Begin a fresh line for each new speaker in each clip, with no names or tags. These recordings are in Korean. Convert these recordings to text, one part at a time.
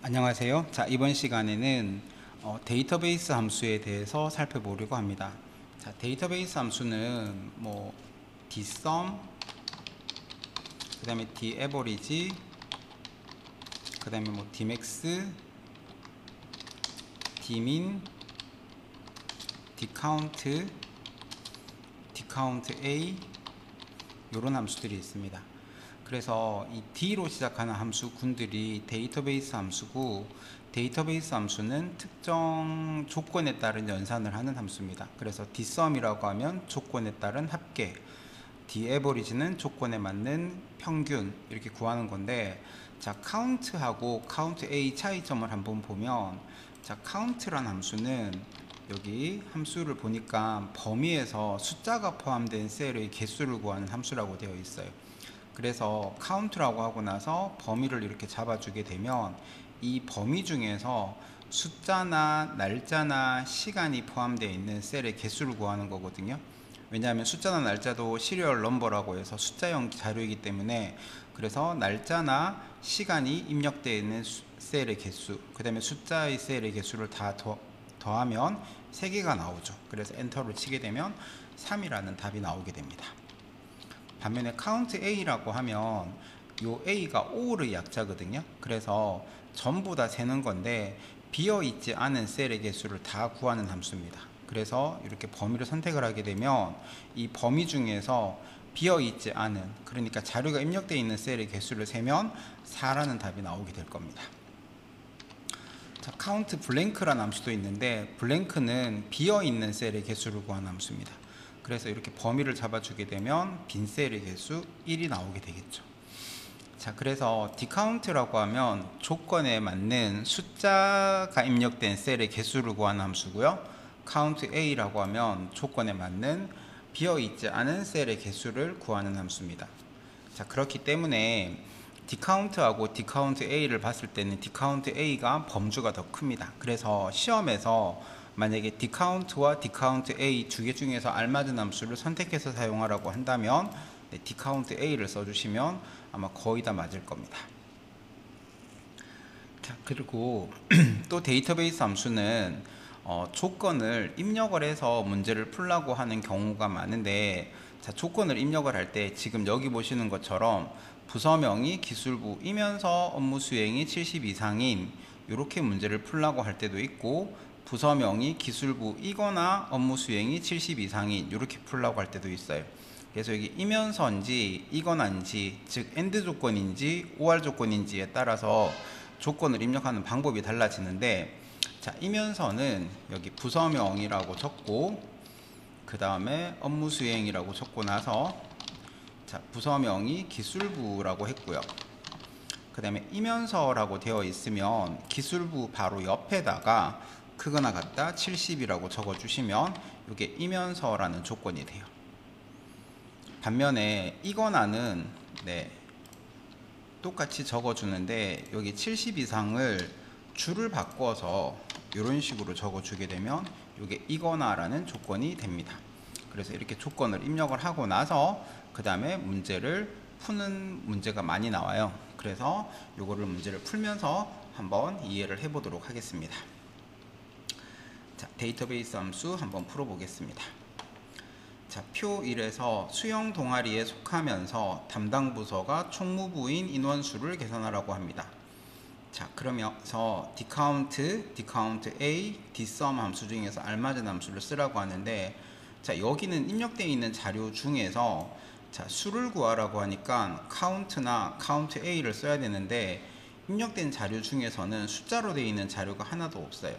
안녕하세요. 자, 이번 시간에는 데이터베이스 함수에 대해서 살펴보려고 합니다. 자, 데이터베이스 함수는 dsum, 그 다음에 daverage, 그 다음에 dmax, dmin, dcount, dcountA 이런 함수들이 있습니다. 그래서 이 D로 시작하는 함수군들이 데이터베이스 함수고, 데이터베이스 함수는 특정 조건에 따른 연산을 하는 함수입니다. 그래서 dsum이라고 하면 조건에 따른 합계, daverage는 조건에 맞는 평균, 이렇게 구하는 건데, 자, count하고 countA 차이점을 한번 보면, 자, count란 함수는 여기 함수를 보니까 범위에서 숫자가 포함된 셀의 개수를 구하는 함수라고 되어 있어요. 그래서 count라고 하고 나서 범위를 이렇게 잡아주게 되면 이 범위 중에서 숫자나 날짜나 시간이 포함되어 있는 셀의 개수를 구하는 거거든요. 왜냐하면 숫자나 날짜도 시리얼 넘버라고 해서 숫자형 자료이기 때문에, 그래서 날짜나 시간이 입력되어 있는 셀의 개수, 그 다음에 숫자의 셀의 개수를 다 더하면 3개가 나오죠. 그래서 엔터를 치게 되면 3이라는 답이 나오게 됩니다. 반면에 count A라고 하면 요 A가 all의 약자거든요. 그래서 전부 다 세는 건데 비어있지 않은 셀의 개수를 다 구하는 함수입니다. 그래서 이렇게 범위를 선택을 하게 되면 이 범위 중에서 비어있지 않은, 그러니까 자료가 입력되어 있는 셀의 개수를 세면 4라는 답이 나오게 될 겁니다. 자, count blank라는 함수도 있는데, blank는 비어있는 셀의 개수를 구하는 함수입니다. 그래서 이렇게 범위를 잡아주게 되면 빈 셀의 개수 1이 나오게 되겠죠. 자, 그래서 dcount라고 하면 조건에 맞는 숫자가 입력된 셀의 개수를 구하는 함수고요. countA라고 하면 조건에 맞는 비어있지 않은 셀의 개수를 구하는 함수입니다. 자, 그렇기 때문에 dcount하고 dcountA를 봤을 때는 dcountA가 범주가 더 큽니다. 그래서 시험에서 만약에 dcount와 dcountA 두 개 중에서 알맞은 함수를 선택해서 사용하라고 한다면 dcountA를 써주시면 아마 거의 다 맞을 겁니다. 자, 그리고 또 데이터베이스 함수는 조건을 입력을 해서 문제를 풀라고 하는 경우가 많은데, 자, 조건을 입력을 할 때 지금 여기 보시는 것처럼 부서명이 기술부이면서 업무 수행이 70 이상인 이렇게 문제를 풀라고 할 때도 있고, 부서명이 기술부이거나 업무 수행이 70 이상인 이렇게 풀라고 할 때도 있어요. 그래서 여기 이면서인지 이거나인지, 즉 AND 조건인지 OR 조건인지에 따라서 조건을 입력하는 방법이 달라지는데, 자, 이면서는 여기 부서명이라고 적고 그 다음에 업무 수행이라고 적고 나서, 자, 부서명이 기술부라고 했고요. 그 다음에 이면서라고 되어 있으면 기술부 바로 옆에다가 크거나 같다 70이라고 적어 주시면 이게 이면서라는 조건이 돼요. 반면에 이거나는 똑같이 적어 주는데 여기 70 이상을 줄을 바꿔서 이런 식으로 적어 주게 되면 이게 이거나라는 조건이 됩니다. 그래서 이렇게 조건을 입력을 하고 나서 그 다음에 문제를 푸는 문제가 많이 나와요. 그래서 요거를 문제를 풀면서 한번 이해를 해 보도록 하겠습니다. 자, 데이터베이스 함수 한번 풀어 보겠습니다. 자, 표 1에서 수영 동아리에 속하면서 담당 부서가 총무부인 인원수를 계산하라고 합니다. 자, 그러면서 dcount, dcountA, dsum 함수 중에서 알맞은 함수를 쓰라고 하는데, 자, 여기는 입력되어 있는 자료 중에서 자, 수를 구하라고 하니까 count나 countA를 써야 되는데, 입력된 자료 중에서는 숫자로 되어 있는 자료가 하나도 없어요.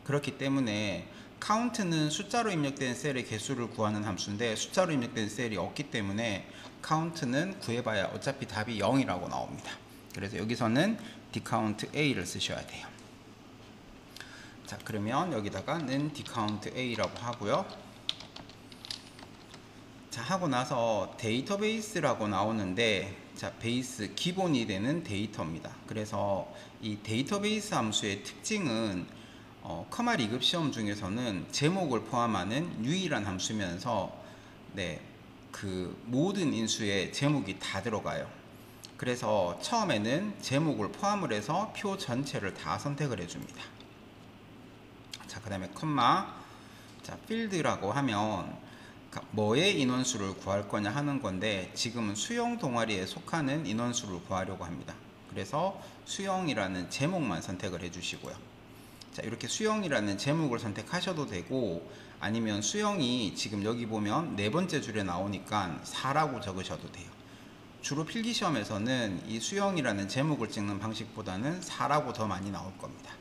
그렇기 때문에 count는 숫자로 입력된 셀의 개수를 구하는 함수인데 숫자로 입력된 셀이 없기 때문에 count는 구해봐야 어차피 답이 0이라고 나옵니다. 그래서 여기서는 dcountA를 쓰셔야 돼요. 자, 그러면 여기다가는 dcountA라고 하고요. 자, 하고 나서 데이터베이스라고 나오는데, 자, 베이스 기본이 되는 데이터입니다. 그래서 이 데이터베이스 함수의 특징은 커마 리급 시험 중에서는 제목을 포함하는 유일한 함수면서 그 모든 인수에 제목이 다 들어가요. 그래서 처음에는 제목을 포함을 해서 표 전체를 다 선택을 해줍니다. 자, 그 다음에 컴마. 자, 필드라고 하면 뭐의 인원수를 구할 거냐 하는 건데, 지금은 수영 동아리에 속하는 인원수를 구하려고 합니다. 그래서 수영이라는 제목만 선택을 해주시고요. 자, 이렇게 수영이라는 제목을 선택하셔도 되고, 아니면 수영이 지금 여기 보면 네 번째 줄에 나오니까 4라고 적으셔도 돼요. 주로 필기시험에서는 이 수영이라는 제목을 찍는 방식보다는 4라고 더 많이 나올 겁니다.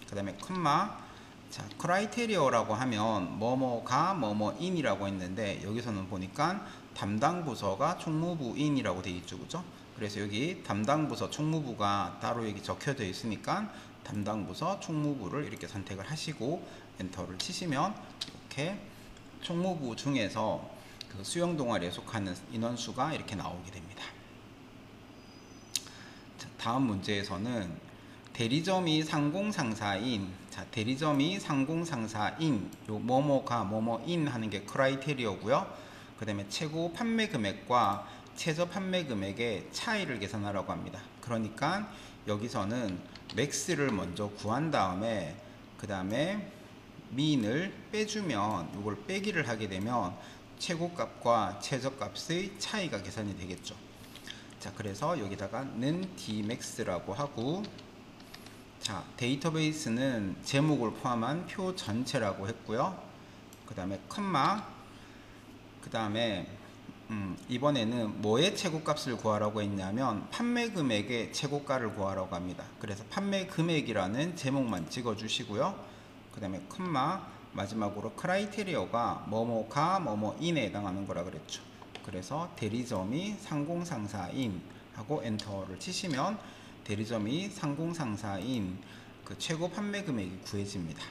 그 다음에 컴마. 자, 크라이테리어라고 하면 뭐뭐가 뭐뭐인이라고 했는데, 여기서는 보니까 담당 부서가 총무부인이라고 되어 있죠, 그죠? 그래서 여기 담당 부서 총무부가 따로 여기 적혀져 있으니까 담당 부서 총무부를 이렇게 선택을 하시고 엔터를 치시면 이렇게 총무부 중에서 그 수영 동아리에 속하는 인원수가 이렇게 나오게 됩니다. 자, 다음 문제에서는 대리점이 상공상사인, 자, 대리점이 상공상사인, 요 뭐뭐가 뭐뭐인 하는 게 크라이테리어고요. 그 다음에 최고 판매 금액과 최저 판매 금액의 차이를 계산하라고 합니다. 그러니까 여기서는 맥스를 먼저 구한 다음에 그 다음에 민을 빼주면, 이걸 빼기를 하게 되면 최고값과 최저값의 차이가 계산이 되겠죠. 자, 그래서 여기다가 는 dmax라고 하고, 자, 데이터베이스는 제목을 포함한 표 전체라고 했고요. 그 다음에 컴마. 그 다음에 이번에는 뭐의 최고값을 구하라고 했냐면 판매 금액의 최고가를 구하라고 합니다. 그래서 판매 금액이라는 제목만 찍어 주시고요. 그 다음에 컴마. 마지막으로 크라이테리어가 뭐뭐가 뭐뭐인에 해당하는 거라 그랬죠. 그래서 대리점이 상공상사인 하고 엔터를 치시면 대리점이 상공상사인 그 최고 판매 금액이 구해집니다.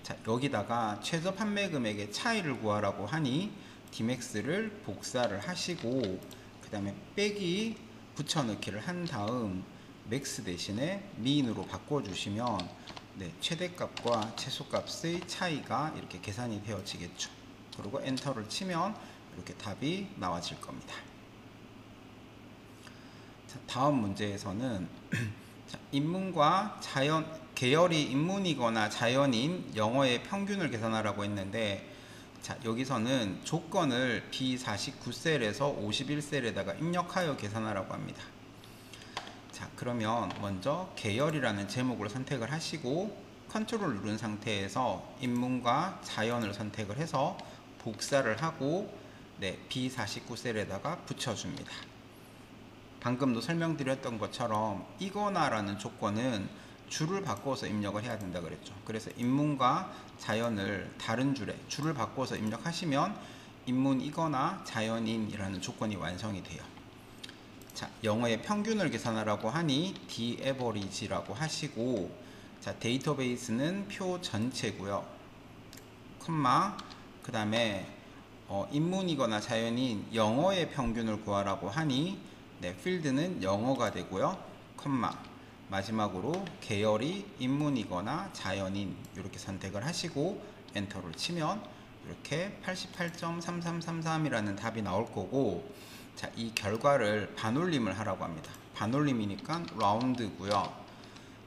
자, 여기다가 최저 판매 금액의 차이를 구하라고 하니 dmax를 복사를 하시고 그 다음에 빼기 붙여넣기를 한 다음 맥스 대신에 민으로 바꿔주시면 네, 최대값과 최소값의 차이가 이렇게 계산이 되어지겠죠. 그리고 엔터를 치면 이렇게 답이 나와질 겁니다. 자, 다음 문제에서는 자, 인문과 자연, 계열이 인문이거나 자연인 영어의 평균을 계산하라고 했는데, 자, 여기서는 조건을 B49셀에서 51셀에다가 입력하여 계산하라고 합니다. 자, 그러면 먼저 계열이라는 제목을 선택을 하시고 컨트롤 누른 상태에서 인문과 자연을 선택을 해서 복사를 하고 네, B49셀에다가 붙여줍니다. 방금도 설명드렸던 것처럼 이거나 라는 조건은 줄을 바꿔서 입력을 해야 된다 그랬죠. 그래서 인문과 자연을 다른 줄에 줄을 바꿔서 입력하시면 인문이거나 자연인이라는 조건이 완성이 돼요. 자, 영어의 평균을 계산하라고 하니 daverage라고 하시고, 자, 데이터베이스는 표 전체고요. 컴마. 그 다음에 인문이거나 자연인 영어의 평균을 구하라고 하니 네, 필드는 영어가 되고요. 컴마. 마지막으로 계열이 인문이거나 자연인 이렇게 선택을 하시고 엔터를 치면 이렇게 88.3333이라는 답이 나올 거고, 자, 이 결과를 반올림을 하라고 합니다. 반올림이니까 라운드고요.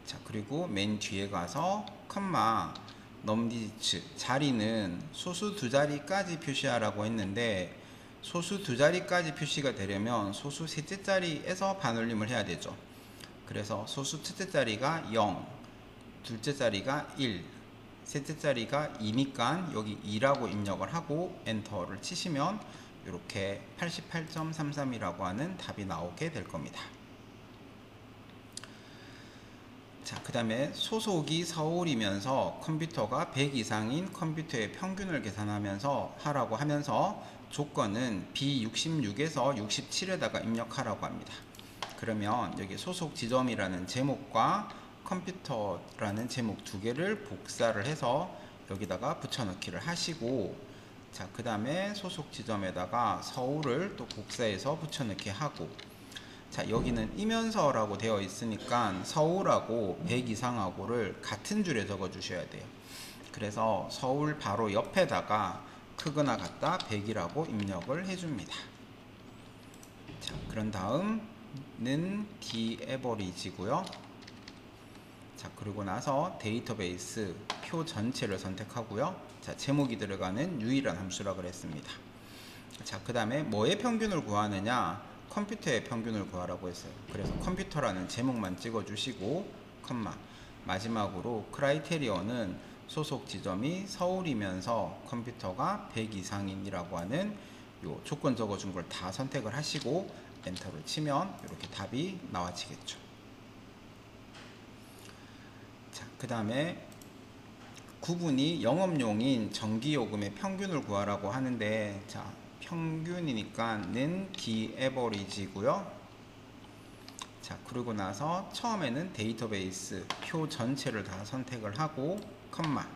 자, 그리고 맨 뒤에 가서 컴마 넘디지츠 자리는 소수 두 자리까지 표시하라고 했는데, 소수 두 자리까지 표시가 되려면 소수 셋째 자리에서 반올림을 해야 되죠. 그래서 소수 첫째 자리가 0, 둘째 자리가 1, 셋째 자리가 2니까 여기 2라고 입력을 하고 엔터를 치시면 이렇게 88.33이라고 하는 답이 나오게 될 겁니다. 자, 그 다음에 소속이 서울이면서 컴퓨터가 100 이상인 컴퓨터의 평균을 계산하면서 하라고 하면서 조건은 B66에서 67에다가 입력하라고 합니다. 그러면 여기 소속 지점이라는 제목과 컴퓨터라는 제목 두 개를 복사를 해서 여기다가 붙여넣기를 하시고, 자, 그 다음에 소속 지점에다가 서울을 또 복사해서 붙여넣기 하고, 자, 여기는 이면서라고 되어 있으니까 서울하고 100 이상하고를 같은 줄에 적어 주셔야 돼요. 그래서 서울 바로 옆에다가 크거나 같다 100이라고 입력을 해줍니다. 자, 그런 다음 daverage고요. 자, 그리고 나서 데이터베이스 표 전체를 선택하고요. 자, 제목이 들어가는 유일한 함수라 그랬습니다. 자, 그 다음에 뭐의 평균을 구하느냐? 컴퓨터의 평균을 구하라고 했어요. 그래서 컴퓨터라는 제목만 찍어주시고 컴마, 마지막으로 크라이테리어는 소속 지점이 서울이면서 컴퓨터가 100 이상인이라고 하는 요 조건 적어준 걸 다 선택을 하시고 엔터를 치면 이렇게 답이 나와지겠죠. 자, 그 다음에 구분이 영업용인 전기요금의 평균을 구하라고 하는데, 자, 평균이니까는 daverage고요. 자, 그러고 나서 처음에는 데이터베이스 표 전체를 다 선택을 하고 컴마,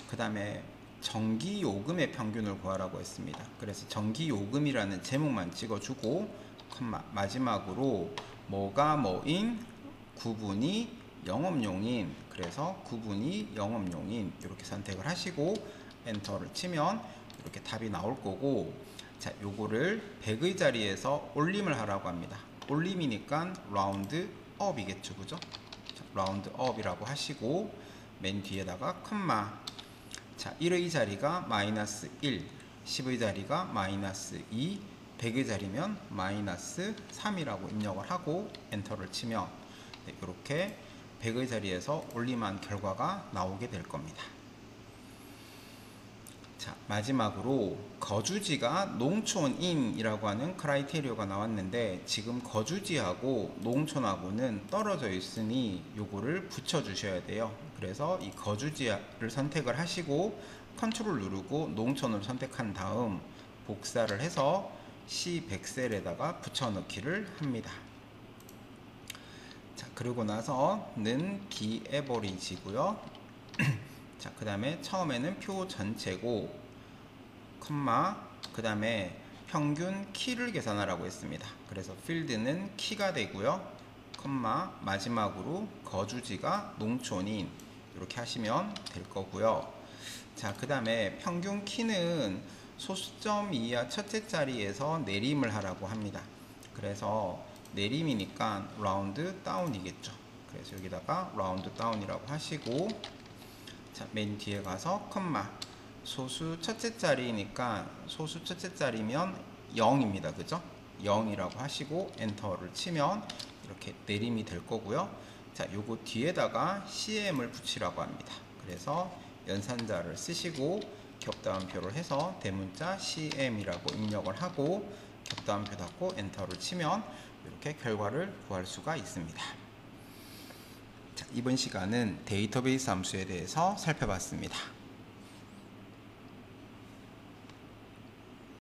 그 다음에 전기요금의 평균을 구하라고 했습니다. 그래서 전기요금이라는 제목만 찍어주고 컴마, 마지막으로 뭐가 뭐인 구분이 영업용인, 그래서 구분이 영업용인 이렇게 선택을 하시고 엔터를 치면 이렇게 답이 나올 거고, 자, 요거를 100의 자리에서 올림을 하라고 합니다. 올림이니까 라운드 업이겠죠, 그죠? 자, 라운드 업이라고 하시고 맨 뒤에다가 컴마, 자, 1의 자리가 마이너스 1, 10의 자리가 마이너스 2, 100의 자리면 마이너스 3이라고 입력을 하고 엔터를 치면 네, 이렇게 100의 자리에서 올림한 결과가 나오게 될 겁니다. 자, 마지막으로 거주지가 농촌인이라고 하는 크라이테리어가 나왔는데, 지금 거주지하고 농촌하고는 떨어져 있으니 요거를 붙여 주셔야 돼요. 그래서 이 거주지를 선택을 하시고 컨트롤 누르고 농촌을 선택한 다음 복사를 해서 C100셀에다가 붙여 넣기를 합니다. 자, 그러고 나서는 daverage고요. 자, 그 다음에 처음에는 표 전체고 컴마, 그 다음에 평균 키를 계산하라고 했습니다. 그래서 필드는 키가 되고요. 컴마, 마지막으로 거주지가 농촌인 이렇게 하시면 될 거고요. 자, 그 다음에 평균 키는 소수점 이하 첫째 자리에서 내림을 하라고 합니다. 그래서 내림이니까 라운드 다운이겠죠. 그래서 여기다가 라운드 다운이라고 하시고, 자, 맨 뒤에 가서 컴마, 소수 첫째 자리니까 소수 첫째 자리면 0입니다. 그죠? 0이라고 하시고 엔터를 치면 이렇게 내림이 될 거고요. 자, 요거 뒤에다가 CM을 붙이라고 합니다. 그래서 연산자를 쓰시고 격다운표를 해서 대문자 CM이라고 입력을 하고 격다운표 닫고 엔터를 치면 이렇게 결과를 구할 수가 있습니다. 자, 이번 시간은 데이터베이스 함수에 대해서 살펴봤습니다.